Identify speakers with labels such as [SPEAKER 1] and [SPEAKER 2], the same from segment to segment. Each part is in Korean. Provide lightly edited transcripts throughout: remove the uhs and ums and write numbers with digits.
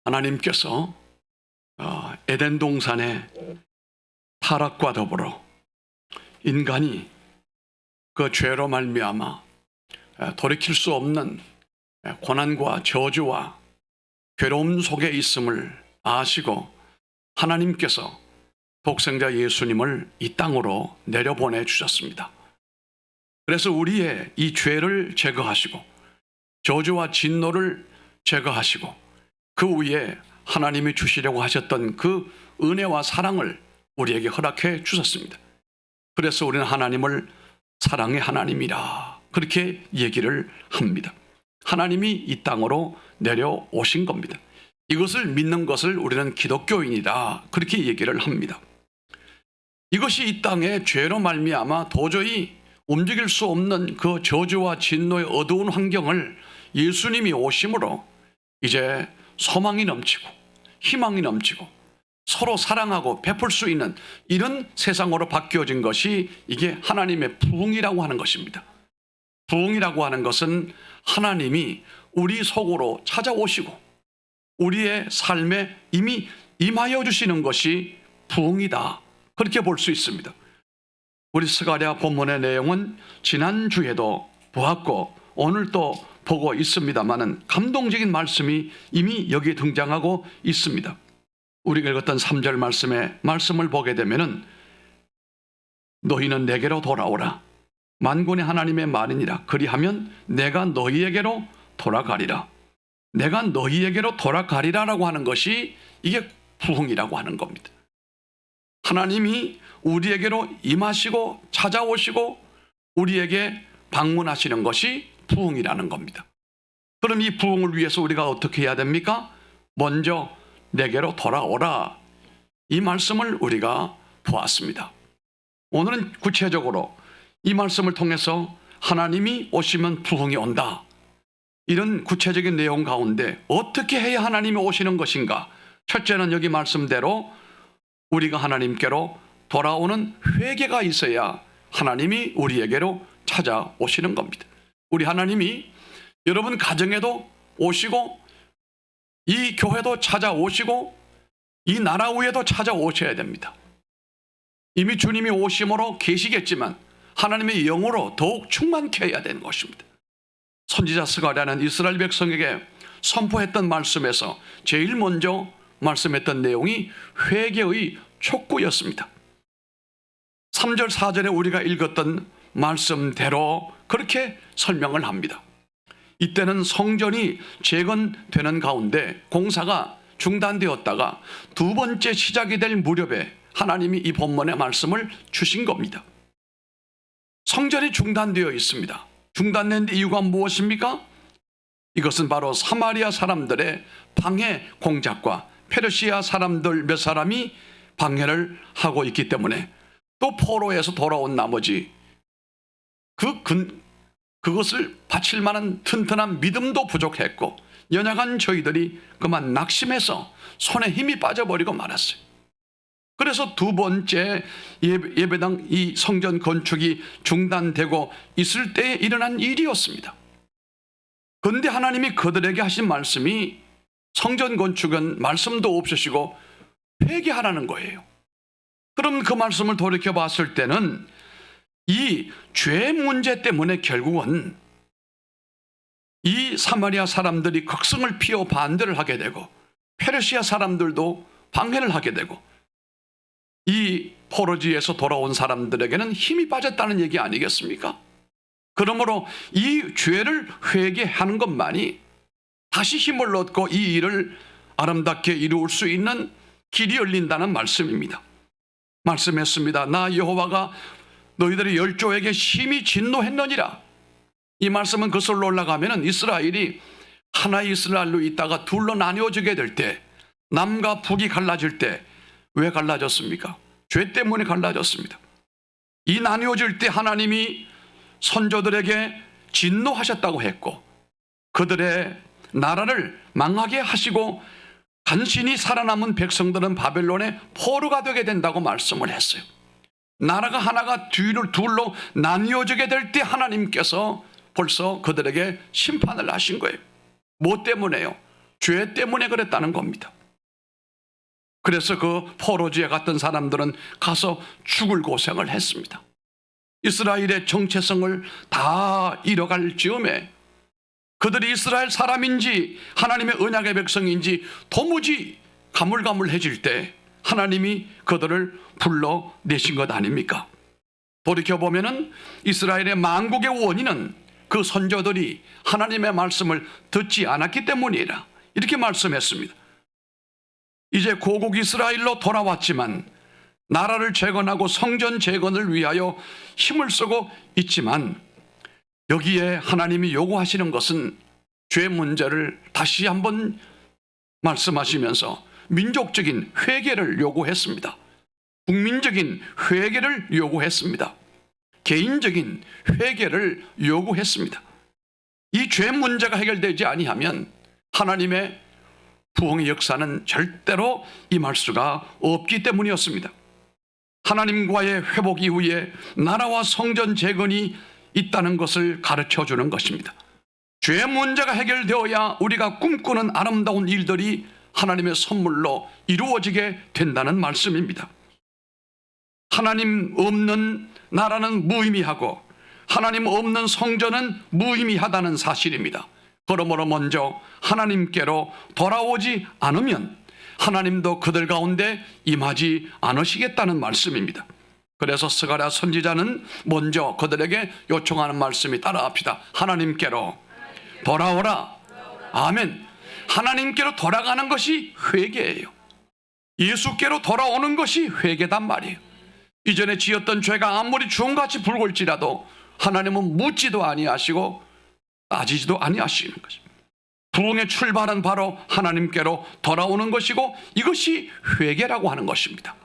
[SPEAKER 1] 하나님께서 에덴 동산의 타락과 더불어 인간이 그 죄로 말미암아 돌이킬 수 없는 고난과 저주와 괴로움 속에 있음을 아시고 하나님께서 독생자 예수님을 이 땅으로 내려보내 주셨습니다. 그래서 우리의 이 죄를 제거하시고 저주와 진노를 제거하시고 그 위에 하나님이 주시려고 하셨던 그 은혜와 사랑을 우리에게 허락해 주셨습니다. 그래서 우리는 하나님을 사랑의 하나님이라 그렇게 얘기를 합니다. 하나님이 이 땅으로 내려오신 겁니다. 이것을 믿는 것을 우리는 기독교인이다 그렇게 얘기를 합니다. 이것이 이 땅의 죄로 말미암아 도저히 움직일 수 없는 그 저주와 진노의 어두운 환경을 예수님이 오심으로 이제 소망이 넘치고 희망이 넘치고 서로 사랑하고 베풀 수 있는 이런 세상으로 바뀌어진 것이 이게 하나님의 부흥이라고 하는 것입니다. 부흥이라고 하는 것은 하나님이 우리 속으로 찾아오시고 우리의 삶에 이미 임하여 주시는 것이 부흥이다 그렇게 볼 수 있습니다. 우리 스가랴 본문의 내용은 지난주에도 보았고 오늘 또 보고 있습니다마는 감동적인 말씀이 이미 여기에 등장하고 있습니다. 우리가 읽었던 3절 말씀을 보게 되면은 너희는 내게로 돌아오라. 만군의 하나님의 말이니라. 그리하면 내가 너희에게로 돌아가리라. 내가 너희에게로 돌아가리라라고 하는 것이 이게 부흥이라고 하는 겁니다. 하나님이 우리에게로 임하시고 찾아오시고 우리에게 방문하시는 것이 부흥이라는 겁니다. 그럼 이 부흥을 위해서 우리가 어떻게 해야 됩니까? 먼저 내게로 돌아오라. 이 말씀을 우리가 보았습니다. 오늘은 구체적으로 이 말씀을 통해서 하나님이 오시면 부흥이 온다. 이런 구체적인 내용 가운데 어떻게 해야 하나님이 오시는 것인가? 첫째는 여기 말씀대로 우리가 하나님께로 돌아오는 회개가 있어야 하나님이 우리에게로 찾아오시는 겁니다. 우리 하나님이 여러분 가정에도 오시고 이 교회도 찾아오시고 이 나라 위에도 찾아오셔야 됩니다. 이미 주님이 오심으로 계시겠지만 하나님의 영으로 더욱 충만케 해야 되는 것입니다. 선지자 스가랴는 이스라엘 백성에게 선포했던 말씀에서 제일 먼저 말씀했던 내용이 회개의 촉구였습니다. 3절 4절에 우리가 읽었던 말씀대로 그렇게 설명을 합니다. 이때는 성전이 재건되는 가운데 공사가 중단되었다가 두 번째 시작이 될 무렵에 하나님이 이 본문의 말씀을 주신 겁니다. 성전이 중단되어 있습니다. 중단된 이유가 무엇입니까? 이것은 바로 사마리아 사람들의 방해 공작과 페르시아 사람들 몇 사람이 방해를 하고 있기 때문에 또 포로에서 돌아온 나머지 그것을 바칠 만한 튼튼한 믿음도 부족했고 연약한 저희들이 그만 낙심해서 손에 힘이 빠져버리고 말았어요. 그래서 두 번째 예배당 이 성전 건축이 중단되고 있을 때에 일어난 일이었습니다. 그런데 하나님이 그들에게 하신 말씀이 성전 건축은 말씀도 없으시고 회개하라는 거예요. 그럼 그 말씀을 돌이켜 봤을 때는 이 죄 문제 때문에 결국은 이 사마리아 사람들이 극성을 피워 반대를 하게 되고 페르시아 사람들도 방해를 하게 되고 이 포로지에서 돌아온 사람들에게는 힘이 빠졌다는 얘기 아니겠습니까? 그러므로 이 죄를 회개하는 것만이 다시 힘을 얻고 이 일을 아름답게 이루을 수 있는 길이 열린다는 말씀입니다. 말씀했습니다. 나 여호와가 너희들의 열조에게 심히 진노했느니라. 이 말씀은 그슬로 올라가면 이스라엘이 하나의 이스라엘로 있다가 둘로 나뉘어지게 될 때 남과 북이 갈라질 때 왜 갈라졌습니까? 죄 때문에 갈라졌습니다. 이 나뉘어질 때 하나님이 선조들에게 진노하셨다고 했고 그들의 나라를 망하게 하시고 간신히 살아남은 백성들은 바벨론의 포로가 되게 된다고 말씀을 했어요. 나라가 하나가 둘로 나뉘어지게 될 때 하나님께서 벌써 그들에게 심판을 하신 거예요. 뭐 때문에요? 죄 때문에 그랬다는 겁니다. 그래서 그 포로지에 갔던 사람들은 가서 죽을 고생을 했습니다. 이스라엘의 정체성을 다 잃어갈 즈음에 그들이 이스라엘 사람인지 하나님의 언약의 백성인지 도무지 가물가물해질 때 하나님이 그들을 불러내신 것 아닙니까? 돌이켜보면 이스라엘의 망국의 원인은 그 선조들이 하나님의 말씀을 듣지 않았기 때문이라 이렇게 말씀했습니다. 이제 고국 이스라엘로 돌아왔지만 나라를 재건하고 성전 재건을 위하여 힘을 쓰고 있지만 여기에 하나님이 요구하시는 것은 죄 문제를 다시 한번 말씀하시면서 민족적인 회개를 요구했습니다. 국민적인 회개를 요구했습니다. 개인적인 회개를 요구했습니다. 이 죄 문제가 해결되지 아니하면 하나님의 부흥의 역사는 절대로 임할 수가 없기 때문이었습니다. 하나님과의 회복 이후에 나라와 성전 재건이 있다는 것을 가르쳐 주는 것입니다. 죄 문제가 해결되어야 우리가 꿈꾸는 아름다운 일들이 하나님의 선물로 이루어지게 된다는 말씀입니다. 하나님 없는 나라는 무의미하고 하나님 없는 성전은 무의미하다는 사실입니다. 그러므로 먼저 하나님께로 돌아오지 않으면 하나님도 그들 가운데 임하지 않으시겠다는 말씀입니다. 그래서 스가랴 선지자는 먼저 그들에게 요청하는 말씀이 따라합시다. 하나님께로 돌아오라. 아멘. 하나님께로 돌아가는 것이 회개예요. 예수께로 돌아오는 것이 회개단 말이에요. 이전에 지었던 죄가 아무리 주홍같이 붉을지라도 하나님은 묻지도 아니하시고 따지지도 아니하시는 것입니다. 부흥의 출발은 바로 하나님께로 돌아오는 것이고 이것이 회개라고 하는 것입니다.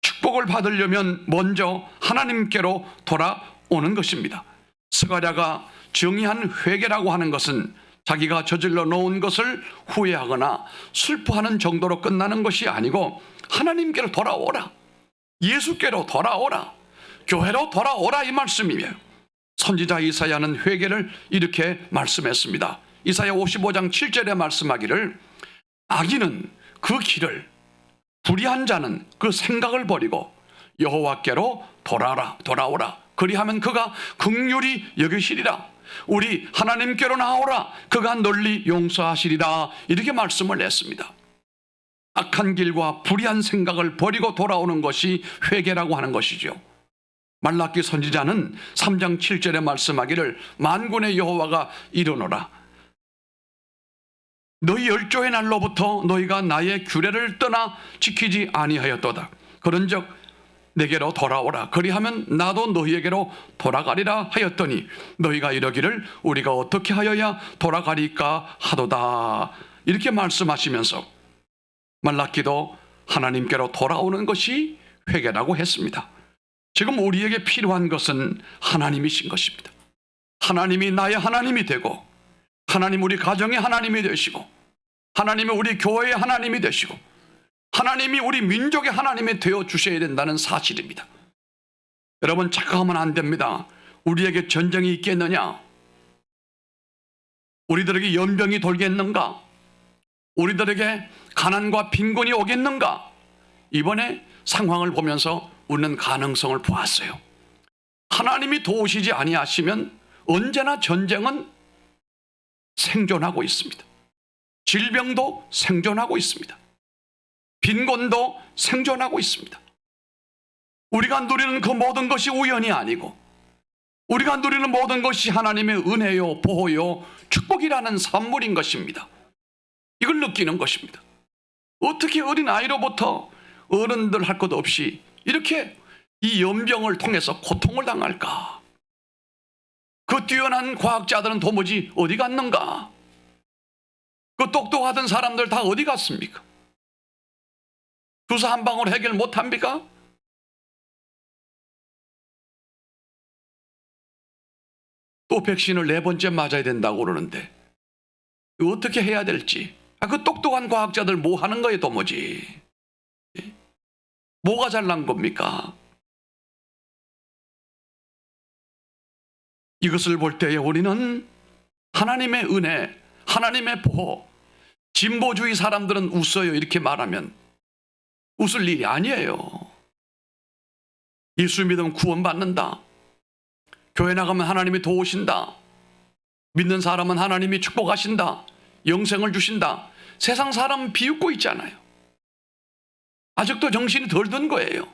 [SPEAKER 1] 축복을 받으려면 먼저 하나님께로 돌아오는 것입니다. 스가랴가 정의한 회개라고 하는 것은 자기가 저질러 놓은 것을 후회하거나 슬퍼하는 정도로 끝나는 것이 아니고 하나님께로 돌아오라, 예수께로 돌아오라, 교회로 돌아오라 이 말씀이에요. 선지자 이사야는 회개를 이렇게 말씀했습니다. 이사야 55장 7절에 말씀하기를 악인은 그 길을, 불의한 자는 그 생각을 버리고 여호와께로 돌아오라. 그리하면 그가 긍휼히 여기시리라. 우리 하나님께로 나오라. 그가 널리 용서하시리라. 이렇게 말씀을 했습니다. 악한 길과 불의한 생각을 버리고 돌아오는 것이 회개라고 하는 것이죠. 말라기 선지자는 3장 7절에 말씀하기를 만군의 여호와가 이르노라. 너희 열조의 날로부터 너희가 나의 규례를 떠나 지키지 아니하였도다. 그런즉 내게로 돌아오라. 그리하면 나도 너희에게로 돌아가리라 하였더니 너희가 이러기를 우리가 어떻게 하여야 돌아가리까 하도다. 이렇게 말씀하시면서 말라기도 하나님께로 돌아오는 것이 회개라고 했습니다. 지금 우리에게 필요한 것은 하나님이신 것입니다. 하나님이 나의 하나님이 되고 하나님 우리 가정의 하나님이 되시고 하나님이 우리 교회의 하나님이 되시고 하나님이 우리 민족의 하나님이 되어 주셔야 된다는 사실입니다. 여러분 착각하면 안 됩니다. 우리에게 전쟁이 있겠느냐? 우리들에게 연병이 돌겠는가? 우리들에게 가난과 빈곤이 오겠는가? 이번에 상황을 보면서 우리는 가능성을 보았어요. 하나님이 도우시지 아니하시면 언제나 전쟁은 생존하고 있습니다. 질병도 생존하고 있습니다. 빈곤도 생존하고 있습니다. 우리가 누리는 그 모든 것이 우연이 아니고 우리가 누리는 모든 것이 하나님의 은혜요, 보호요, 축복이라는 산물인 것입니다. 이걸 느끼는 것입니다. 어떻게 어린아이로부터 어른들 할 것 없이 이렇게 이 연병을 통해서 고통을 당할까? 그 뛰어난 과학자들은 도무지 어디 갔는가? 그 똑똑하던 사람들 다 어디 갔습니까? 주사 한 방울 해결 못합니까? 또 백신을 4번째 맞아야 된다고 그러는데 어떻게 해야 될지. 그 똑똑한 과학자들 뭐 하는 거예요 도무지. 뭐가 잘난 겁니까? 이것을 볼 때에 우리는 하나님의 은혜, 하나님의 보호, 진보주의 사람들은 웃어요. 이렇게 말하면 웃을 일이 아니에요. 예수 믿으면 구원받는다. 교회 나가면 하나님이 도우신다. 믿는 사람은 하나님이 축복하신다. 영생을 주신다. 세상 사람은 비웃고 있잖아요. 아직도 정신이 덜 든 거예요.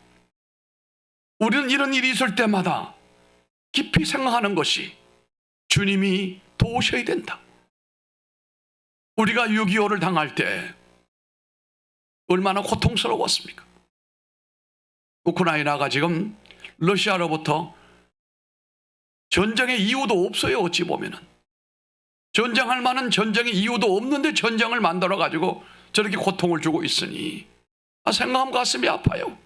[SPEAKER 1] 우리는 이런 일이 있을 때마다 깊이 생각하는 것이 주님이 도우셔야 된다. 우리가 6.25를 당할 때 얼마나 고통스러웠습니까? 우크라이나가 지금 러시아로부터 전쟁의 이유도 없어요. 어찌 보면은 전쟁할 만한 전쟁의 이유도 없는데 전쟁을 만들어 가지고 저렇게 고통을 주고 있으니 생각하면 가슴이 아파요.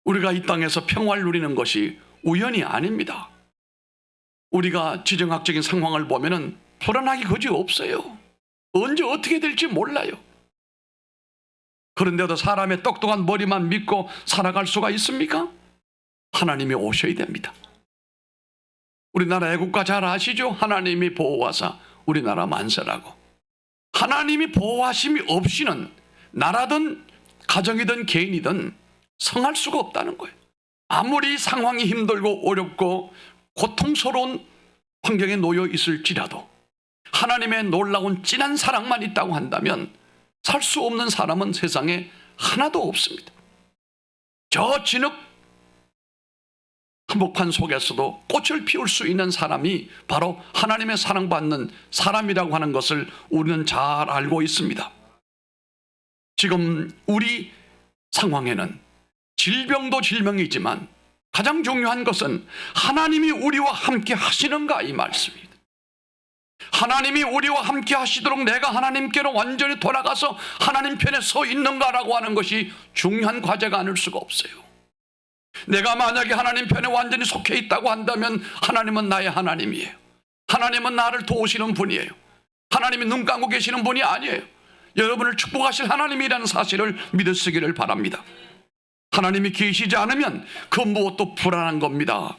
[SPEAKER 1] 우리가 이 땅에서 평화를 누리는 것이 우연이 아닙니다. 우리가 지정학적인 상황을 보면은 불안하기 거지 없어요. 언제 어떻게 될지 몰라요. 그런데도 사람의 똑똑한 머리만 믿고 살아갈 수가 있습니까? 하나님이 오셔야 됩니다. 우리나라 애국가 잘 아시죠? 하나님이 보호하사 우리나라 만세라고. 하나님이 보호하심이 없이는 나라든 가정이든 개인이든 성할 수가 없다는 거예요. 아무리 상황이 힘들고 어렵고 고통스러운 환경에 놓여 있을지라도 하나님의 놀라운 진한 사랑만 있다고 한다면 살 수 없는 사람은 세상에 하나도 없습니다. 저 진흙 한복판 속에서도 꽃을 피울 수 있는 사람이 바로 하나님의 사랑받는 사람이라고 하는 것을 우리는 잘 알고 있습니다. 지금 우리 상황에는 질병도 질병이지만 가장 중요한 것은 하나님이 우리와 함께 하시는가 이 말씀입니다. 하나님이 우리와 함께 하시도록 내가 하나님께로 완전히 돌아가서 하나님 편에 서 있는가라고 하는 것이 중요한 과제가 아닐 수가 없어요. 내가 만약에 하나님 편에 완전히 속해 있다고 한다면 하나님은 나의 하나님이에요. 하나님은 나를 도우시는 분이에요. 하나님이 눈 감고 계시는 분이 아니에요. 여러분을 축복하실 하나님이라는 사실을 믿으시기를 바랍니다. 하나님이 계시지 않으면 그 무엇도 불안한 겁니다.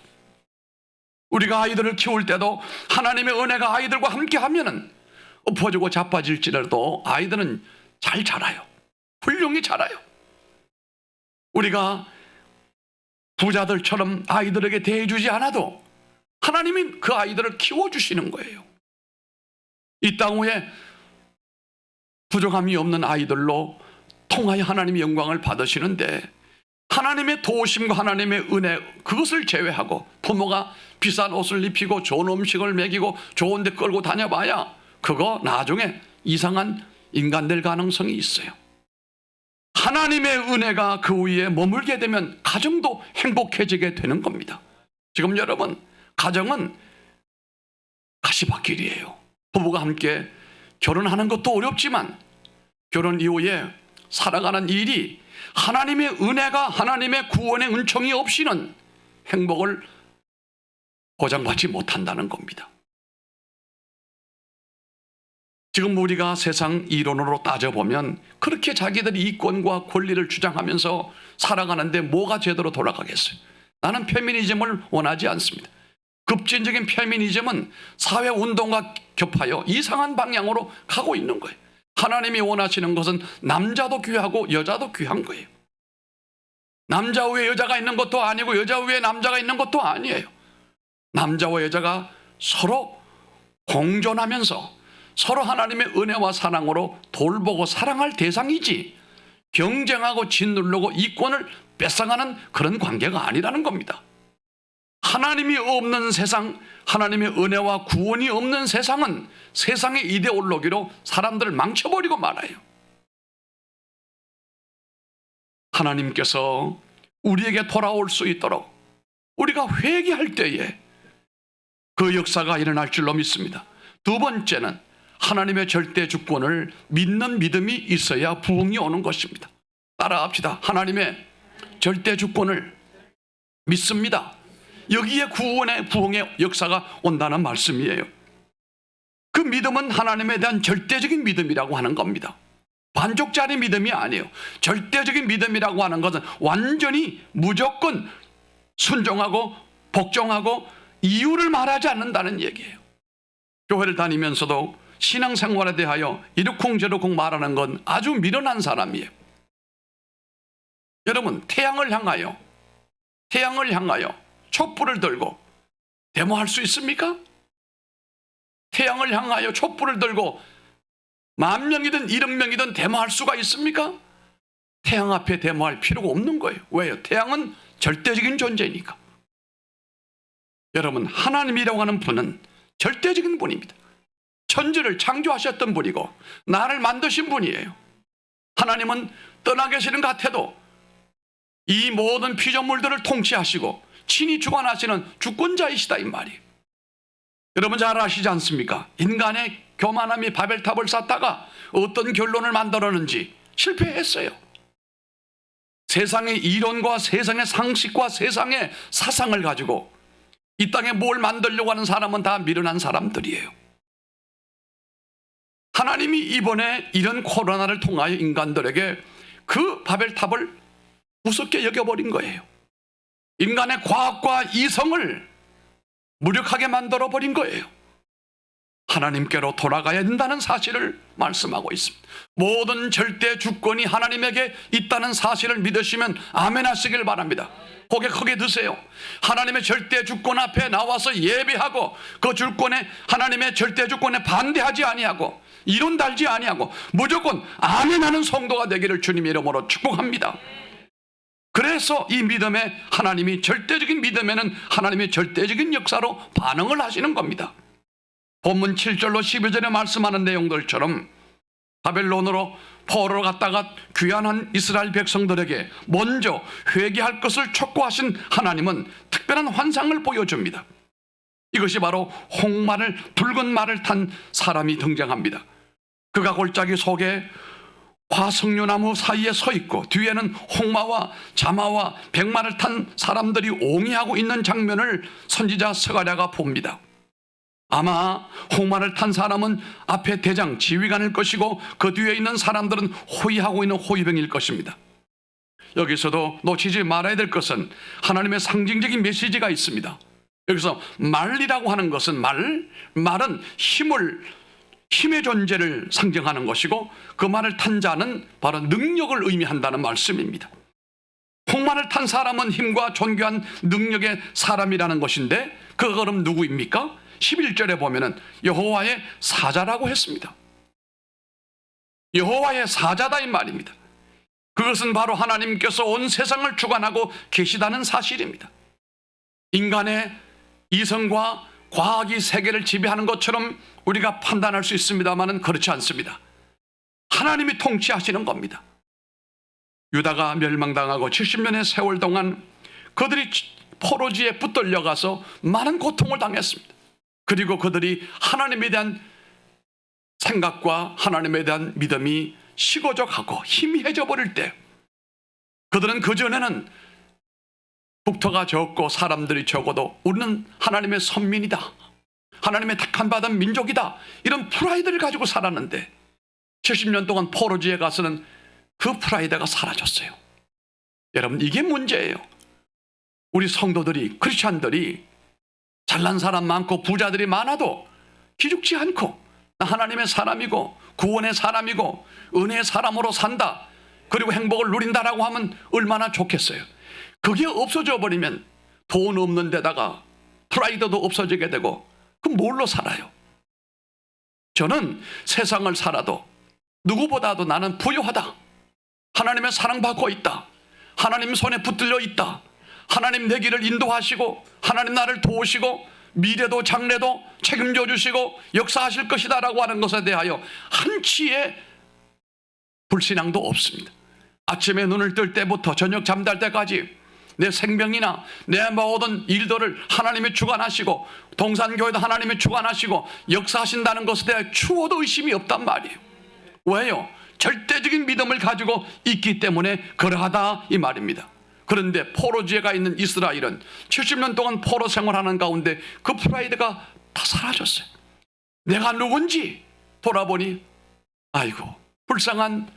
[SPEAKER 1] 우리가 아이들을 키울 때도 하나님의 은혜가 아이들과 함께 하면은 엎어지고 자빠질지라도 아이들은 잘 자라요. 훌륭히 자라요. 우리가 부자들처럼 아이들에게 대해주지 않아도 하나님이 그 아이들을 키워주시는 거예요. 이 땅 위에 부족함이 없는 아이들로 통하여 하나님의 영광을 받으시는데 하나님의 도우심과 하나님의 은혜 그것을 제외하고 부모가 비싼 옷을 입히고 좋은 음식을 먹이고 좋은 데 끌고 다녀봐야 그거 나중에 이상한 인간 될 가능성이 있어요. 하나님의 은혜가 그 위에 머물게 되면 가정도 행복해지게 되는 겁니다. 지금 여러분 가정은 가시밭길이에요. 부부가 함께 결혼하는 것도 어렵지만 결혼 이후에 살아가는 일이 하나님의 은혜가 하나님의 구원의 은총이 없이는 행복을 보장받지 못한다는 겁니다. 지금 우리가 세상 이론으로 따져보면 그렇게 자기들이 이권과 권리를 주장하면서 살아가는데 뭐가 제대로 돌아가겠어요? 나는 페미니즘을 원하지 않습니다. 급진적인 페미니즘은 사회운동과 겹하여 이상한 방향으로 가고 있는 거예요. 하나님이 원하시는 것은 남자도 귀하고 여자도 귀한 거예요. 남자 위에 여자가 있는 것도 아니고 여자 위에 남자가 있는 것도 아니에요. 남자와 여자가 서로 공존하면서 서로 하나님의 은혜와 사랑으로 돌보고 사랑할 대상이지 경쟁하고 짓누르고 이권을 뺏어가는 그런 관계가 아니라는 겁니다. 하나님이 없는 세상, 하나님의 은혜와 구원이 없는 세상은 세상의 이데올로기로 사람들을 망쳐버리고 말아요. 하나님께서 우리에게 돌아올 수 있도록 우리가 회개할 때에 그 역사가 일어날 줄로 믿습니다. 두 번째는 하나님의 절대 주권을 믿는 믿음이 있어야 부흥이 오는 것입니다. 따라합시다. 하나님의 절대 주권을 믿습니다. 여기에 구원의 부흥의 역사가 온다는 말씀이에요. 그 믿음은 하나님에 대한 절대적인 믿음이라고 하는 겁니다. 반쪽짜리 믿음이 아니에요. 절대적인 믿음이라고 하는 것은 완전히 무조건 순종하고 복종하고 이유를 말하지 않는다는 얘기예요. 교회를 다니면서도 신앙생활에 대하여 이러쿵저러쿵 말하는 건 아주 미련한 사람이에요. 여러분, 태양을 향하여 촛불을 들고 데모할 수 있습니까? 태양을 향하여 촛불을 들고 10,000명이든 70,000명이든 데모할 수가 있습니까? 태양 앞에 데모할 필요가 없는 거예요. 왜요? 태양은 절대적인 존재니까. 여러분, 하나님이라고 하는 분은 절대적인 분입니다. 천지를 창조하셨던 분이고 나를 만드신 분이에요. 하나님은 떠나 계시는 것 같아도 이 모든 피조물들을 통치하시고 친히 주관하시는 주권자이시다 이 말이에요. 여러분 잘 아시지 않습니까? 인간의 교만함이 바벨탑을 쌓다가 어떤 결론을 만들었는지 실패했어요. 세상의 이론과 세상의 상식과 세상의 사상을 가지고 이 땅에 뭘 만들려고 하는 사람은 다 미련한 사람들이에요. 하나님이 이번에 이런 코로나를 통하여 인간들에게 그 바벨탑을 우습게 여겨버린 거예요. 인간의 과학과 이성을 무력하게 만들어버린 거예요. 하나님께로 돌아가야 된다는 사실을 말씀하고 있습니다. 모든 절대 주권이 하나님에게 있다는 사실을 믿으시면 아멘 하시길 바랍니다. 고개 크게 드세요. 하나님의 절대 주권 앞에 나와서 예배하고 그 주권에 하나님의 절대 주권에 반대하지 아니하고 이론 달지 아니하고 무조건 아멘 하는 성도가 되기를 주님의 이름으로 축복합니다. 그래서 이 믿음에 하나님이 절대적인 믿음에는 하나님의 절대적인 역사로 반응을 하시는 겁니다. 본문 7절로 12절에 말씀하는 내용들처럼 바벨론으로 포로로 갔다가 귀환한 이스라엘 백성들에게 먼저 회개할 것을 촉구하신 하나님은 특별한 환상을 보여줍니다. 이것이 바로 홍마를 붉은 말을 탄 사람이 등장합니다. 그가 골짜기 속에 화석류나무 사이에 서 있고 뒤에는 홍마와 자마와 백마를 탄 사람들이 옹이하고 있는 장면을 선지자 스가랴가 봅니다. 아마 홍마를 탄 사람은 앞에 대장 지휘관일 것이고 그 뒤에 있는 사람들은 호위하고 있는 호위병일 것입니다. 여기서도 놓치지 말아야 될 것은 하나님의 상징적인 메시지가 있습니다. 여기서 말이라고 하는 것은 말은 힘의 존재를 상징하는 것이고 그 말을 탄 자는 바로 능력을 의미한다는 말씀입니다. 홍마를 탄 사람은 힘과 존귀한 능력의 사람이라는 것인데 그가 그럼 누구입니까? 11절에 보면은 여호와의 사자라고 했습니다. 여호와의 사자다 이 말입니다. 그것은 바로 하나님께서 온 세상을 주관하고 계시다는 사실입니다. 인간의 이성과 과학이 세계를 지배하는 것처럼 우리가 판단할 수 있습니다만은 그렇지 않습니다. 하나님이 통치하시는 겁니다. 유다가 멸망당하고 70년의 세월 동안 그들이 포로지에 붙들려 가서 많은 고통을 당했습니다. 그리고 그들이 하나님에 대한 생각과 하나님에 대한 믿음이 시거적하고 희미해져 버릴 때 그들은 그전에는 국토가 적고 사람들이 적어도 우리는 하나님의 선민이다, 하나님의 택한 받은 민족이다, 이런 프라이드를 가지고 살았는데 70년 동안 포로지에 가서는 그 프라이드가 사라졌어요. 여러분, 이게 문제예요. 우리 성도들이, 크리스찬들이 잘난 사람 많고 부자들이 많아도 기죽지 않고 나 하나님의 사람이고 구원의 사람이고 은혜의 사람으로 산다, 그리고 행복을 누린다라고 하면 얼마나 좋겠어요. 그게 없어져 버리면 돈 없는 데다가 프라이드도 없어지게 되고 그럼 뭘로 살아요? 저는 세상을 살아도 누구보다도 나는 부유하다, 하나님의 사랑받고 있다, 하나님 손에 붙들려 있다, 하나님 내 길을 인도하시고 하나님 나를 도우시고 미래도 장래도 책임져 주시고 역사하실 것이다 라고 하는 것에 대하여 한치의 불신앙도 없습니다. 아침에 눈을 뜰 때부터 저녁 잠잘 때까지 내 생명이나 내 모든 일들을 하나님이 주관하시고 동산교회도 하나님이 주관하시고 역사하신다는 것에 대해 추호도 의심이 없단 말이에요. 왜요? 절대적인 믿음을 가지고 있기 때문에 그러하다 이 말입니다. 그런데 포로지에 가 있는 이스라엘은 70년 동안 포로 생활하는 가운데 그 프라이드가 다 사라졌어요. 내가 누군지 돌아보니 아이고 불쌍한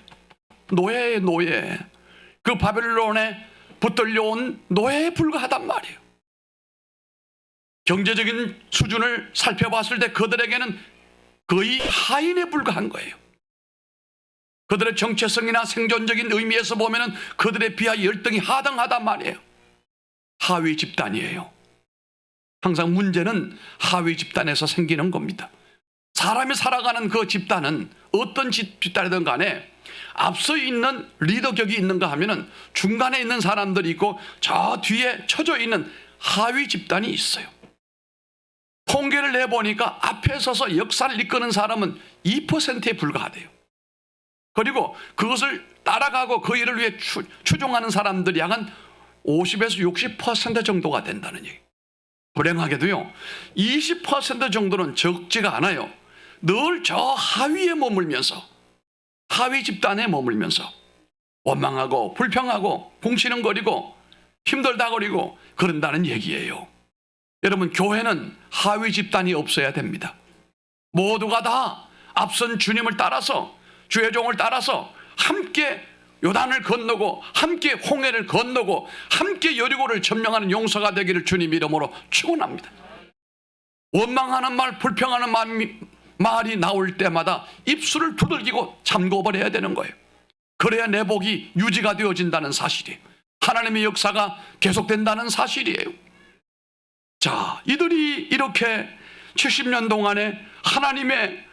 [SPEAKER 1] 노예의 노예, 그 바벨론에 붙들려온 노예에 불과하단 말이에요. 경제적인 수준을 살펴봤을 때 그들에게는 거의 하인에 불과한 거예요. 그들의 정체성이나 생존적인 의미에서 보면은 그들에 비하여 열등이 하등하단 말이에요. 하위 집단이에요. 항상 문제는 하위 집단에서 생기는 겁니다. 사람이 살아가는 그 집단은 어떤 집단이든 간에 앞서 있는 리더격이 있는가 하면은 중간에 있는 사람들이 있고 저 뒤에 처져 있는 하위 집단이 있어요. 통계를 내보니까 앞에 서서 역사를 이끄는 사람은 2%에 불과하대요. 그리고 그것을 따라가고 그 일을 위해 추종하는 사람들이 약 한 50에서 60% 정도가 된다는 얘기. 불행하게도요, 20% 정도는 적지가 않아요. 늘 저 하위에 머물면서, 하위 집단에 머물면서 원망하고 불평하고 궁시렁거리고 힘들다거리고 그런다는 얘기예요. 여러분, 교회는 하위 집단이 없어야 됩니다. 모두가 다 앞선 주님을 따라서, 주의 종을 따라서 함께 요단을 건너고 함께 홍해를 건너고 함께 여리고를 점령하는 용서가 되기를 주님 이름으로 축원합니다. 원망하는 말, 불평하는 말이 나올 때마다 입술을 두들기고 잠궈버려야 되는 거예요. 그래야 내 복이 유지가 되어진다는 사실이에요. 하나님의 역사가 계속된다는 사실이에요. 자, 이들이 이렇게 70년 동안에 하나님의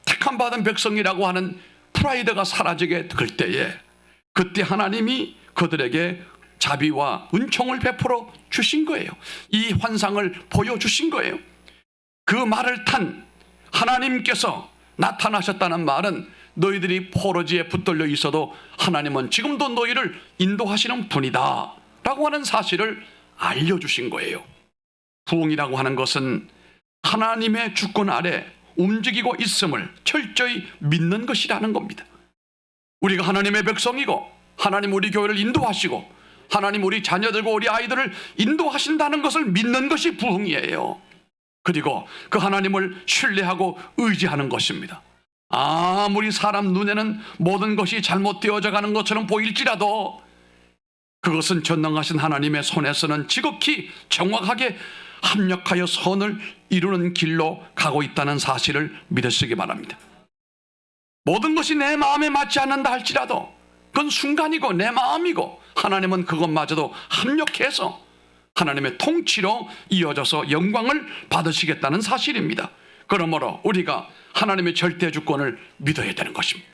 [SPEAKER 1] 택함 받은 백성이라고 하는 프라이드가 사라지게 될 때에, 그때 하나님이 그들에게 자비와 은총을 베풀어 주신 거예요. 이 환상을 보여주신 거예요. 그 말을 탄 하나님께서 나타나셨다는 말은 너희들이 포로지에 붙들려 있어도 하나님은 지금도 너희를 인도하시는 분이다 라고 하는 사실을 알려주신 거예요. 부흥이라고 하는 것은 하나님의 주권 아래 움직이고 있음을 철저히 믿는 것이라는 겁니다. 우리가 하나님의 백성이고 하나님 우리 교회를 인도하시고 하나님 우리 자녀들과 우리 아이들을 인도하신다는 것을 믿는 것이 부흥이에요. 그리고 그 하나님을 신뢰하고 의지하는 것입니다. 아무리 사람 눈에는 모든 것이 잘못되어져 가는 것처럼 보일지라도 그것은 전능하신 하나님의 손에서는 지극히 정확하게 합력하여 선을 이루는 길로 가고 있다는 사실을 믿으시기 바랍니다. 모든 것이 내 마음에 맞지 않는다 할지라도 그건 순간이고 내 마음이고 하나님은 그것마저도 합력해서 하나님의 통치로 이어져서 영광을 받으시겠다는 사실입니다. 그러므로 우리가 하나님의 절대 주권을 믿어야 되는 것입니다.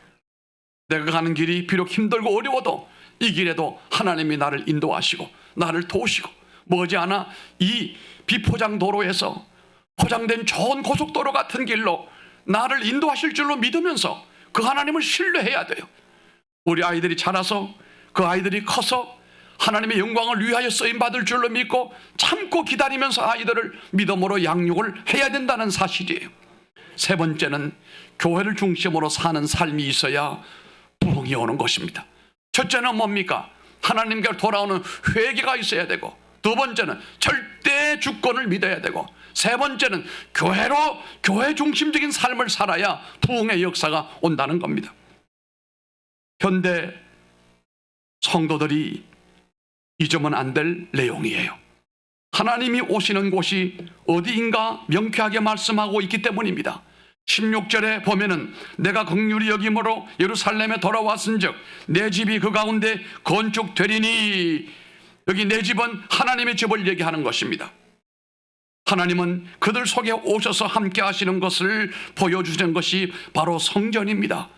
[SPEAKER 1] 내가 가는 길이 비록 힘들고 어려워도 이 길에도 하나님이 나를 인도하시고 나를 도우시고 머지않아 이 비포장 도로에서 포장된 좋은 고속도로 같은 길로 나를 인도하실 줄로 믿으면서 그 하나님을 신뢰해야 돼요. 우리 아이들이 자라서 그 아이들이 커서 하나님의 영광을 위하여 쓰임받을 줄로 믿고 참고 기다리면서 아이들을 믿음으로 양육을 해야 된다는 사실이에요. 세 번째는 교회를 중심으로 사는 삶이 있어야 부흥이 오는 것입니다. 첫째는 뭡니까? 하나님께 돌아오는 회개가 있어야 되고, 두 번째는 절대 주권을 믿어야 되고, 세 번째는 교회 중심적인 삶을 살아야 부흥의 역사가 온다는 겁니다. 현대 성도들이 잊으면 안 될 내용이에요. 하나님이 오시는 곳이 어디인가 명쾌하게 말씀하고 있기 때문입니다. 16절에 보면은 내가 긍휼히 여김으로 예루살렘에 돌아왔은즉 내 집이 그 가운데 건축되리니, 여기 내 집은 하나님의 집을 얘기하는 것입니다. 하나님은 그들 속에 오셔서 함께 하시는 것을 보여주시는 것이 바로 성전입니다.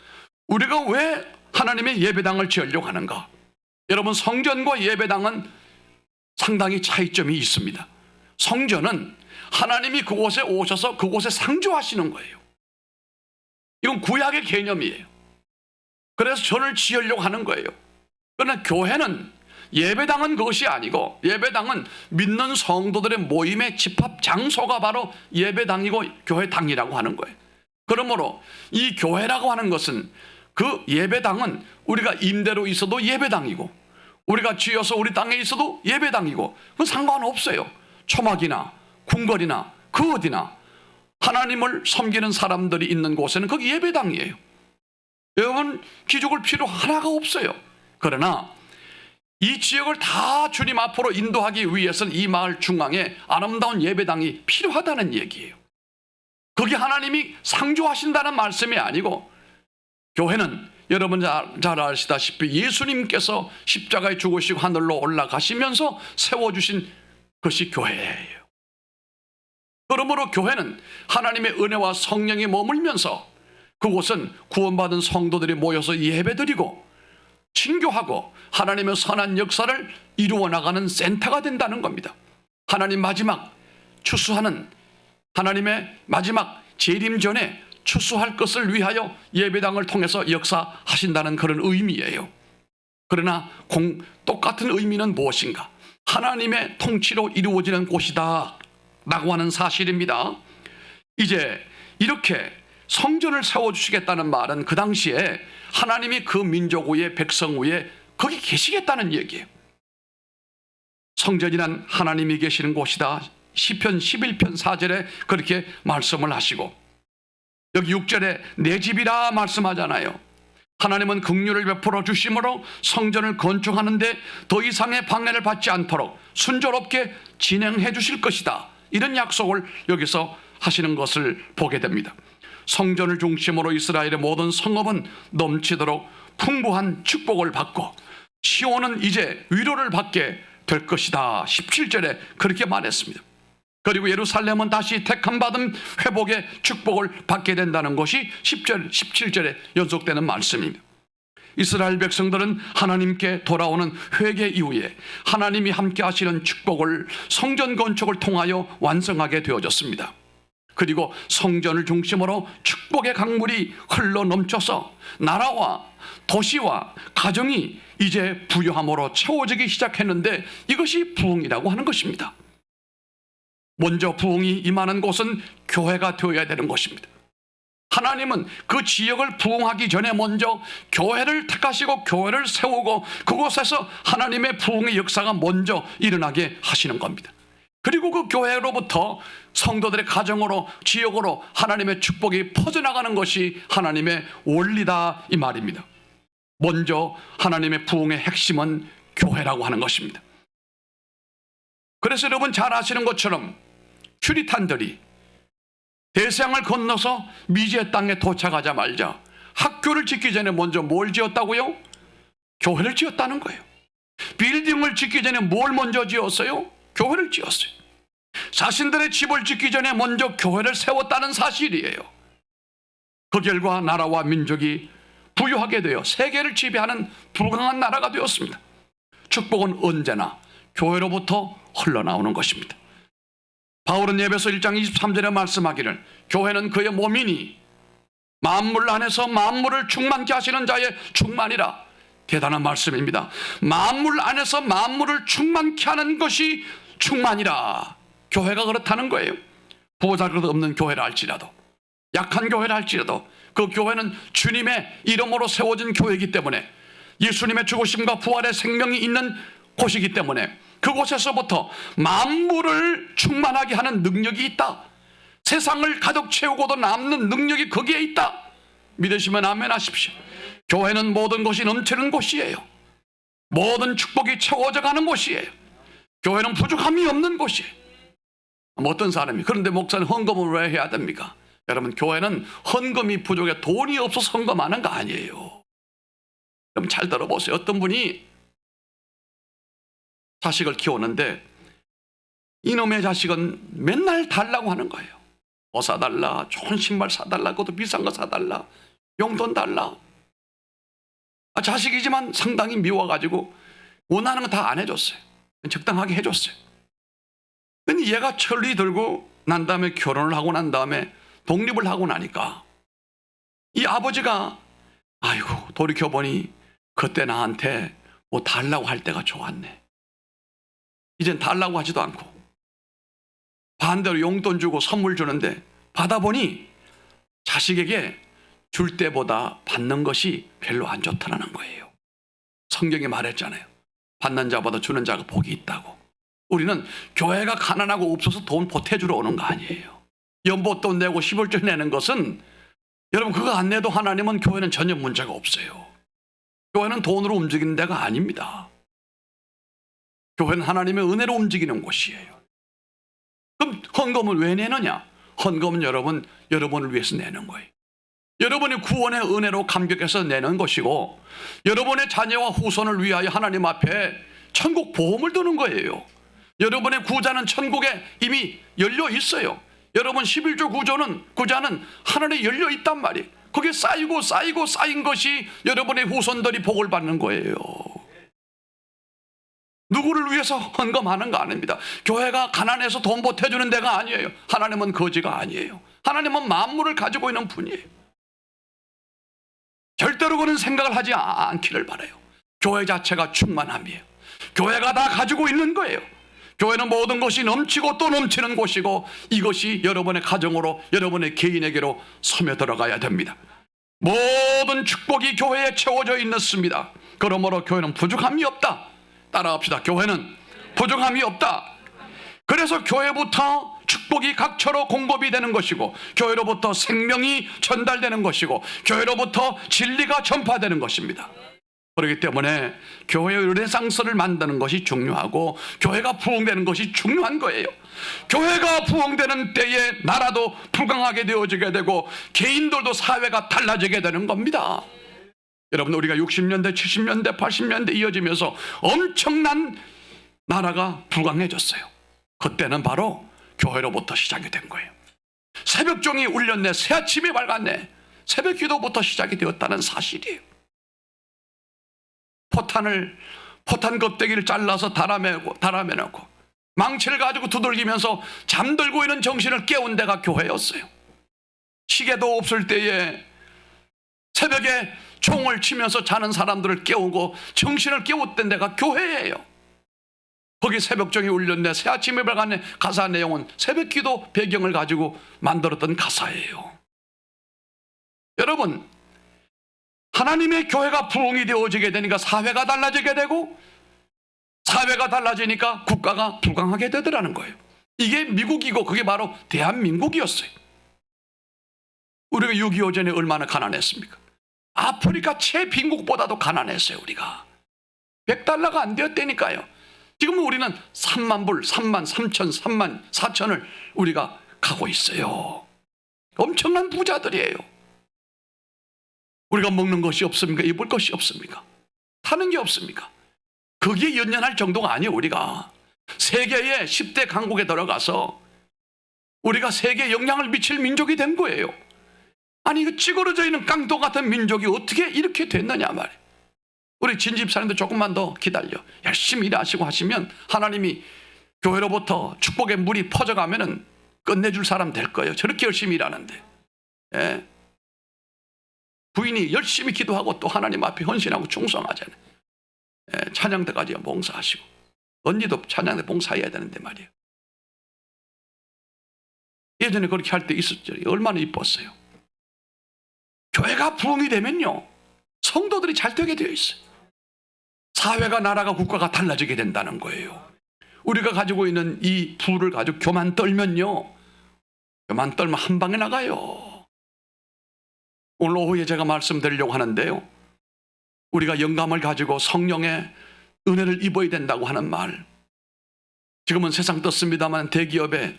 [SPEAKER 1] 우리가 왜 하나님의 예배당을 지으려고 하는가? 여러분, 성전과 예배당은 상당히 차이점이 있습니다. 성전은 하나님이 그곳에 오셔서 그곳에 상주하시는 거예요. 이건 구약의 개념이에요. 그래서 전을 지으려고 하는 거예요. 그러나 교회는, 예배당은 그것이 아니고, 예배당은 믿는 성도들의 모임의 집합 장소가 바로 예배당이고 교회당이라고 하는 거예요. 그러므로 이 교회라고 하는 것은, 그 예배당은 우리가 임대로 있어도 예배당이고 우리가 지어서 우리 땅에 있어도 예배당이고, 그건 상관없어요. 초막이나 궁궐이나 그 어디나 하나님을 섬기는 사람들이 있는 곳에는 거기 예배당이에요. 여러분, 기죽을 필요 하나가 없어요. 그러나 이 지역을 다 주님 앞으로 인도하기 위해서는 이 마을 중앙에 아름다운 예배당이 필요하다는 얘기예요. 그게 하나님이 상주하신다는 말씀이 아니고, 교회는 여러분 잘 아시다시피 예수님께서 십자가에 죽으시고 하늘로 올라가시면서 세워주신 것이 교회예요. 그러므로 교회는 하나님의 은혜와 성령이 머물면서, 그곳은 구원받은 성도들이 모여서 예배드리고 친교하고 하나님의 선한 역사를 이루어 나가는 센터가 된다는 겁니다. 하나님 마지막 추수하는, 하나님의 마지막 재림 전에 추수할 것을 위하여 예배당을 통해서 역사하신다는 그런 의미예요. 그러나 똑같은 의미는 무엇인가? 하나님의 통치로 이루어지는 곳이다 라고 하는 사실입니다. 이제 이렇게 성전을 세워주시겠다는 말은 그 당시에 하나님이 그 민족 위에, 백성 위에 거기 계시겠다는 얘기예요. 성전이란 하나님이 계시는 곳이다. 시편 11편 4절에 그렇게 말씀을 하시고, 여기 6절에 내 집이라 말씀하잖아요. 하나님은 긍휼을 베풀어 주심으로 성전을 건축하는데 더 이상의 방해를 받지 않도록 순조롭게 진행해 주실 것이다. 이런 약속을 여기서 하시는 것을 보게 됩니다. 성전을 중심으로 이스라엘의 모든 성읍은 넘치도록 풍부한 축복을 받고 시온은 이제 위로를 받게 될 것이다. 17절에 그렇게 말했습니다. 그리고 예루살렘은 다시 택함받은 회복의 축복을 받게 된다는 것이 10절, 17절에 연속되는 말씀입니다. 이스라엘 백성들은 하나님께 돌아오는 회개 이후에 하나님이 함께 하시는 축복을 성전 건축을 통하여 완성하게 되어졌습니다. 그리고 성전을 중심으로 축복의 강물이 흘러 넘쳐서 나라와 도시와 가정이 이제 부유함으로 채워지기 시작했는데, 이것이 부흥이라고 하는 것입니다. 먼저 부흥이 임하는 곳은 교회가 되어야 되는 것입니다. 하나님은 그 지역을 부흥하기 전에 먼저 교회를 택하시고 교회를 세우고 그곳에서 하나님의 부흥의 역사가 먼저 일어나게 하시는 겁니다. 그리고 그 교회로부터 성도들의 가정으로, 지역으로 하나님의 축복이 퍼져나가는 것이 하나님의 원리다, 이 말입니다. 먼저 하나님의 부흥의 핵심은 교회라고 하는 것입니다. 그래서 여러분 잘 아시는 것처럼 퓨리탄들이 대서양을 건너서 미지의 땅에 도착하자마자 학교를 짓기 전에 먼저 뭘 지었다고요? 교회를 지었다는 거예요. 빌딩을 짓기 전에 뭘 먼저 지었어요? 교회를 지었어요. 자신들의 집을 짓기 전에 먼저 교회를 세웠다는 사실이에요. 그 결과 나라와 민족이 부유하게 되어 세계를 지배하는 불강한 나라가 되었습니다. 축복은 언제나 교회로부터 흘러나오는 것입니다. 바울은 에베소 1장 23절에 말씀하기를 교회는 그의 몸이니 만물 안에서 만물을 충만케 하시는 자의 충만이라. 대단한 말씀입니다. 만물 안에서 만물을 충만케 하는 것이 충만이라. 교회가 그렇다는 거예요. 보잘것 없는 교회라 할지라도, 약한 교회라 할지라도 그 교회는 주님의 이름으로 세워진 교회이기 때문에, 예수님의 죽으심과 부활의 생명이 있는 곳이기 때문에 그곳에서부터 만물을 충만하게 하는 능력이 있다. 세상을 가득 채우고도 남는 능력이 거기에 있다. 믿으시면 아멘 하십시오. 교회는 모든 것이 넘치는 곳이에요. 모든 축복이 채워져 가는 곳이에요. 교회는 부족함이 없는 곳이에요. 어떤 사람이 그런데 목사는 헌금을 왜 해야 됩니까? 여러분, 교회는 헌금이 부족해 돈이 없어서 헌금하는 거 아니에요. 여러분 잘 들어보세요. 어떤 분이 자식을 키우는데 이놈의 자식은 맨날 달라고 하는 거예요. 뭐 사달라, 좋은 신발 사달라, 그것도 비싼 거 사달라, 용돈 달라. 자식이지만 상당히 미워가지고 원하는 거 다 안 해줬어요. 적당하게 해줬어요. 근데 얘가 천리 들고 난 다음에 결혼을 하고 난 다음에 독립을 하고 나니까 이 아버지가 아이고 돌이켜보니 그때 나한테 뭐 달라고 할 때가 좋았네. 이젠 달라고 하지도 않고 반대로 용돈 주고 선물 주는데 받아보니 자식에게 줄 때보다 받는 것이 별로 안 좋다는 거예요. 성경이 말했잖아요. 받는 자보다 주는 자가 복이 있다고. 우리는 교회가 가난하고 없어서 돈 보태주러 오는 거 아니에요. 연보돈 내고 11조 내는 것은, 여러분 그거 안 내도 하나님은 교회는 전혀 문제가 없어요. 교회는 돈으로 움직이는 데가 아닙니다. 교회는 하나님의 은혜로 움직이는 곳이에요. 그럼 헌금을 왜 내느냐? 헌금은 여러분을 위해서 내는 거예요. 여러분의 구원의 은혜로 감격해서 내는 것이고, 여러분의 자녀와 후손을 위하여 하나님 앞에 천국 보험을 드는 거예요. 여러분의 구자는 천국에 이미 열려 있어요. 여러분 11조 구자는 하늘에 열려 있단 말이에요. 거기에 쌓이고 쌓인 것이 여러분의 후손들이 복을 받는 거예요. 누구를 위해서 헌금하는 거 아닙니다. 교회가 가난해서 돈 보태주는 데가 아니에요. 하나님은 거지가 아니에요. 하나님은 만물을 가지고 있는 분이에요. 절대로 그런 생각을 하지 않기를 바라요. 교회 자체가 충만함이에요. 교회가 다 가지고 있는 거예요. 교회는 모든 것이 넘치고 또 넘치는 곳이고, 이것이 여러분의 가정으로, 여러분의 개인에게로 스며들어가야 됩니다. 모든 축복이 교회에 채워져 있습니다. 그러므로 교회는 부족함이 없다. 따라합시다. 교회는 부족함이 없다. 그래서 교회부터 축복이 각처로 공급이 되는 것이고, 교회로부터 생명이 전달되는 것이고, 교회로부터 진리가 전파되는 것입니다. 그렇기 때문에 교회의 르네상스를 만드는 것이 중요하고, 교회가 부흥되는 것이 중요한 거예요. 교회가 부흥되는 때에 나라도 부강하게 되어지게 되고, 개인들도 사회가 달라지게 되는 겁니다. 여러분, 우리가 60년대, 70년대, 80년대 이어지면서 엄청난 나라가 부강해졌어요. 그때는 바로 교회로부터 시작이 된 거예요. 새벽종이 울렸네, 새아침이 밝았네, 새벽 기도부터 시작이 되었다는 사실이에요. 포탄 껍데기를 잘라서 달아매놓고 망치를 가지고 두들기면서 잠들고 있는 정신을 깨운 데가 교회였어요. 시계도 없을 때에 새벽에 총을 치면서 자는 사람들을 깨우고 정신을 깨웠던 데가 교회예요. 거기 새벽종이 울렸네, 새아침이 밝았네 가사 내용은 새벽기도 배경을 가지고 만들었던 가사예요. 여러분, 하나님의 교회가 부흥이 되어지게 되니까 사회가 달라지게 되고, 사회가 달라지니까 국가가 부강하게 되더라는 거예요. 이게 미국이고 그게 바로 대한민국이었어요. 우리가 6.25 전에 얼마나 가난했습니까? 아프리카 최빈국보다도 가난했어요. 우리가 $100가 안 되었다니까요. 지금은 우리는 3만 불, 3만 3천, 3만 4천을 우리가 가고 있어요. 엄청난 부자들이에요. 우리가 먹는 것이 없습니까? 입을 것이 없습니까? 타는 게 없습니까? 거기에 연연할 정도가 아니에요. 우리가 세계의 10대 강국에 들어가서 우리가 세계에 영향을 미칠 민족이 된 거예요. 아니, 이거 찌그러져 있는 깡통 같은 민족이 어떻게 이렇게 됐느냐 말이에요. 우리 진집사님도 조금만 더 기다려 열심히 일하시고 하시면 하나님이 교회로부터 축복의 물이 퍼져가면은 끝내줄 사람 될 거예요. 저렇게 열심히 일하는데. 예. 부인이 열심히 기도하고 또 하나님 앞에 헌신하고 충성하잖아요. 예, 찬양대까지 봉사하시고, 언니도 찬양대 봉사해야 되는데 말이에요. 예전에 그렇게 할 때 있었죠. 얼마나 이뻤어요. 교회가 부흥이 되면요, 성도들이 잘 되게 되어 있어요. 사회가, 나라가, 국가가 달라지게 된다는 거예요. 우리가 가지고 있는 이 부를 가지고 교만 떨면요, 교만 떨면 한 방에 나가요. 오늘 오후에 제가 말씀드리려고 하는데요, 우리가 영감을 가지고 성령의 은혜를 입어야 된다고 하는 말, 지금은 세상 떴습니다만 대기업에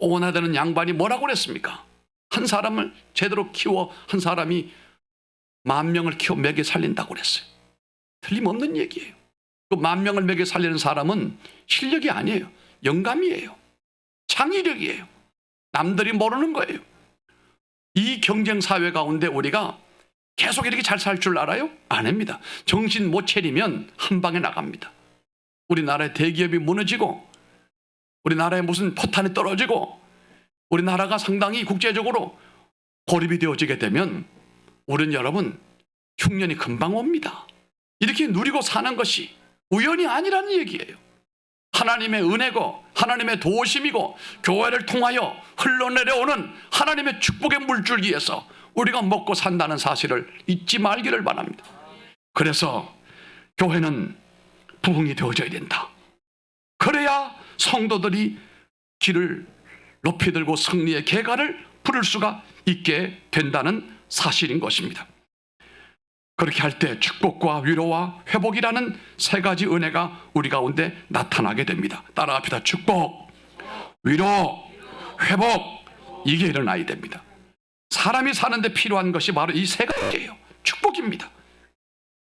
[SPEAKER 1] 오원하다는 양반이 뭐라고 그랬습니까? 한 사람을 제대로 키워 한 사람이 10,000명을 키워 먹여 살린다고 그랬어요. 틀림없는 얘기예요. 그 10,000명을 먹여 살리는 사람은 실력이 아니에요. 영감이에요. 창의력이에요. 남들이 모르는 거예요. 이 경쟁 사회 가운데 우리가 계속 이렇게 잘 살 줄 알아요? 아닙니다. 정신 못 차리면 한 방에 나갑니다. 우리나라의 대기업이 무너지고, 우리나라에 무슨 포탄이 떨어지고, 우리나라가 상당히 국제적으로 고립이 되어지게 되면 우리는 여러분 흉년이 금방 옵니다. 이렇게 누리고 사는 것이 우연이 아니라는 얘기예요. 하나님의 은혜고 하나님의 도우심이고 교회를 통하여 흘러내려오는 하나님의 축복의 물줄기에서 우리가 먹고 산다는 사실을 잊지 말기를 바랍니다. 그래서 교회는 부흥이 되어져야 된다. 그래야 성도들이 길을 높이 들고 승리의 계가를 부를 수가 있게 된다는 사실인 것입니다. 그렇게 할 때 축복과 위로와 회복이라는 세 가지 은혜가 우리 가운데 나타나게 됩니다. 따라합시다. 축복, 위로, 회복, 이게 일어나야 됩니다. 사람이 사는데 필요한 것이 바로 이 세 가지예요. 축복입니다.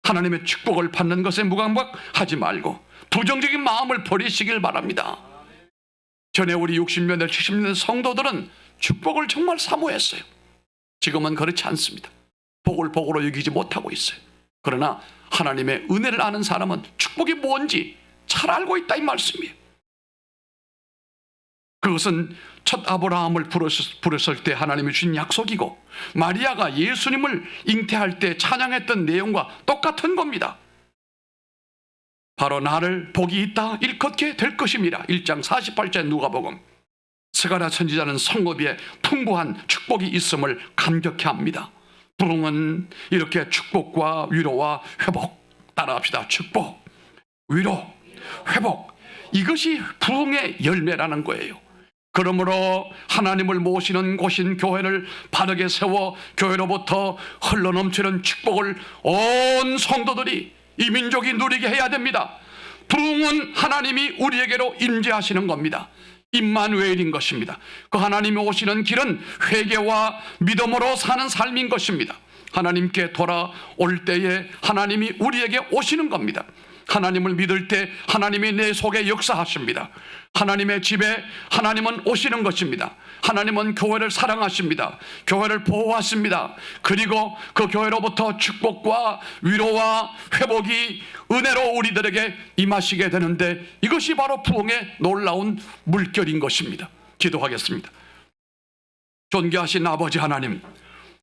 [SPEAKER 1] 하나님의 축복을 받는 것에 무감각하지 말고 부정적인 마음을 버리시길 바랍니다. 전에 우리 60년대 70년대 성도들은 축복을 정말 사모했어요. 지금은 그렇지 않습니다. 복을 복으로 여기지 못하고 있어요. 그러나 하나님의 은혜를 아는 사람은 축복이 뭔지 잘 알고 있다 이 말씀이에요. 그것은 첫 아브라함을 부르실 때 하나님이 주신 약속이고 마리아가 예수님을 잉태할 때 찬양했던 내용과 똑같은 겁니다. 바로 나를 복이 있다 일컫게 될 것입니다. 1장 48절 누가복음. 스가랴 선지자는 성읍에 풍부한 축복이 있음을 감격해 합니다. 부흥은 이렇게 축복과 위로와 회복, 따라합시다. 축복, 위로, 회복, 이것이 부흥의 열매라는 거예요. 그러므로 하나님을 모시는 곳인 교회를 바르게 세워 교회로부터 흘러넘치는 축복을 온 성도들이 이 민족이 누리게 해야 됩니다. 부흥은 하나님이 우리에게로 임재하시는 겁니다. 임마누엘인 것입니다. 그 하나님이 오시는 길은 회개와 믿음으로 사는 삶인 것입니다. 하나님께 돌아올 때에 하나님이 우리에게 오시는 겁니다. 하나님을 믿을 때 하나님이 내 속에 역사하십니다. 하나님의 집에 하나님은 오시는 것입니다. 하나님은 교회를 사랑하십니다. 교회를 보호하십니다. 그리고 그 교회로부터 축복과 위로와 회복이 은혜로 우리들에게 임하시게 되는데 이것이 바로 부흥의 놀라운 물결인 것입니다. 기도하겠습니다. 존귀하신 아버지 하나님,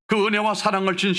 [SPEAKER 1] 그 은혜와 사랑을 준